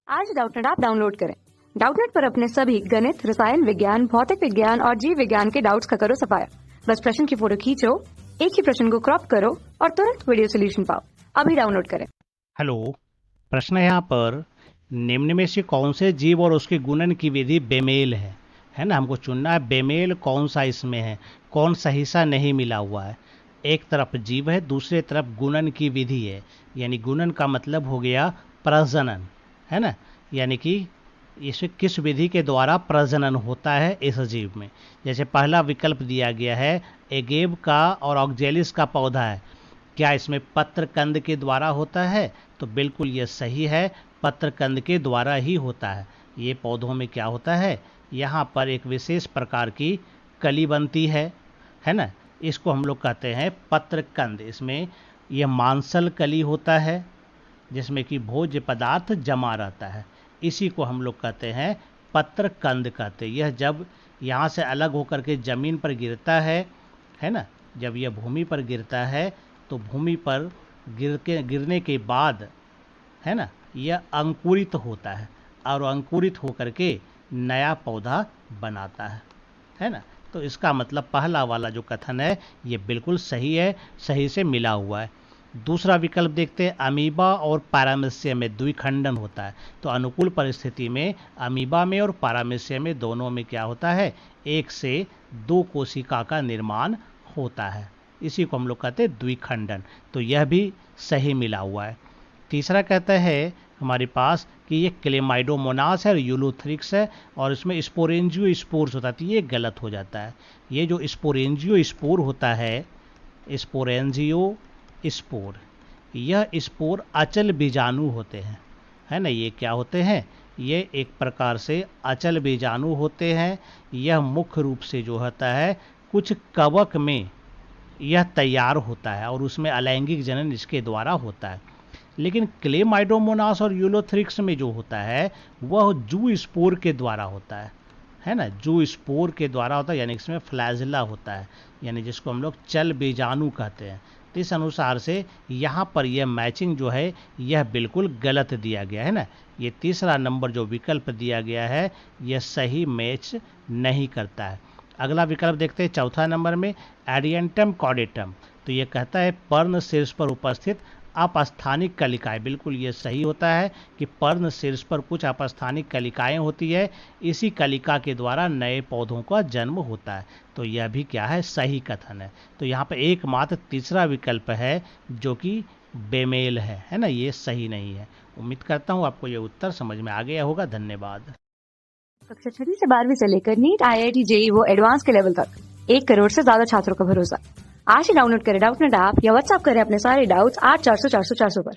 आज Doubtnut app download करें। Doubtnut पर अपने सभी गणित, रसायन विज्ञान, भौतिक विज्ञान और जीव विज्ञान के डाउट्स का करो सफाया। बस प्रश्न की फोटो खींचो, एक ही प्रश्न को क्रॉप करो और तुरंत वीडियो सोल्यूशन पाओ। अभी डाउनलोड करें। हेलो, प्रश्न है यहाँ पर, निम्न में से कौन से जीव और उसके गुणन की विधि बेमेल है ना। हमको चुनना है बेमेल कौन सा इसमें है, कौन सही सा नहीं मिला हुआ है। एक तरफ जीव है, दूसरे तरफ गुणन की विधि है। यानी गुणन का मतलब हो गया प्रजनन, है ना। यानी कि इसे किस विधि के द्वारा प्रजनन होता है इस जीव में। जैसे पहला विकल्प दिया गया है, एगेब का और ऑक्जेलिस का पौधा है, क्या इसमें पत्र कंद के द्वारा होता है? तो बिल्कुल ये सही है, पत्र कंद के द्वारा ही होता है। ये पौधों में क्या होता है, यहाँ पर एक विशेष प्रकार की कली बनती है ना। इसको हम लोग कहते हैं पत्र कंद। इसमें यह मांसल कली होता है जिसमें कि भोज्य पदार्थ जमा रहता है। इसी को हम लोग कहते हैं पत्र कंद कहते हैं। यह जब यहाँ से अलग होकर के ज़मीन पर गिरता है ना, जब यह भूमि पर गिरता है तो भूमि पर गिरने के बाद, है ना, यह अंकुरित होता है और अंकुरित होकर के नया पौधा बनाता है ना। तो इसका मतलब पहला वाला जो कथन है ये बिल्कुल सही है, सही से मिला हुआ है। दूसरा विकल्प देखते हैं, अमीबा और पैरामीशियम में द्विखंडन होता है। तो अनुकूल परिस्थिति में अमीबा में और पैरामीशियम में दोनों में क्या होता है, एक से दो कोशिका का निर्माण होता है। इसी को हम लोग कहते हैं द्विखंडन। तो यह भी सही मिला हुआ है। तीसरा कहता है हमारे पास कि ये क्लेमाइडोमोनास है और यूलोथ्रिक्स है और इसमें स्पोरेंजियो स्पोर्स होता है। तो ये गलत हो जाता है। ये जो स्पोरेंजियो स्पोर होता है, स्पोरेंजियो स्पोर, यह स्पोर अचल बीजाणु होते हैं, है ना। ये क्या होते हैं, ये एक प्रकार से अचल बीजाणु होते हैं। यह मुख्य रूप से जो होता है कुछ कवक में यह तैयार होता है और उसमें अलैंगिक जनन इसके द्वारा होता है। लेकिन क्लेमाइडोमोनास और यूलोथ्रिक्स में जो होता है वह जू स्पोर के द्वारा होता है ना। जू स्पोर के द्वारा होता है, यानी इसमें फ्लैजिला होता है, यानी जिसको हम लोग चल बीजाणु कहते हैं। तो इस अनुसार से यहाँ पर यह मैचिंग जो है यह बिल्कुल गलत दिया गया है ना। ये तीसरा नंबर जो विकल्प दिया गया है यह सही मैच नहीं करता है। अगला विकल्प देखते हैं चौथा नंबर में, एडियंटम कॉडेटम। तो ये कहता है पर्ण शीर्ष पर उपस्थित अपस्थानिक कलिकाएं। बिल्कुल ये सही होता है कि पर्ण शीर्ष पर कुछ अपस्थानिक कलिकाएं होती है, इसी कलिका के द्वारा नए पौधों का जन्म होता है। तो यह भी क्या है, सही कथन है। तो यहाँ पर एकमात्र तीसरा विकल्प है जो कि बेमेल है ना, ये सही नहीं है। उम्मीद करता हूँ आपको ये उत्तर समझ में आ गया होगा। धन्यवाद। कक्षा 6 से 12वीं से लेकर नीट, IIT, JEE वो एडवांस के लेवल तक 1 करोड़ से ज्यादा छात्रों का भरोसा। आज ही डाउनलोड करें डाउटनेट ऐप या व्हाट्सएप करें अपने सारे डाउट्स 8400 400 400 पर।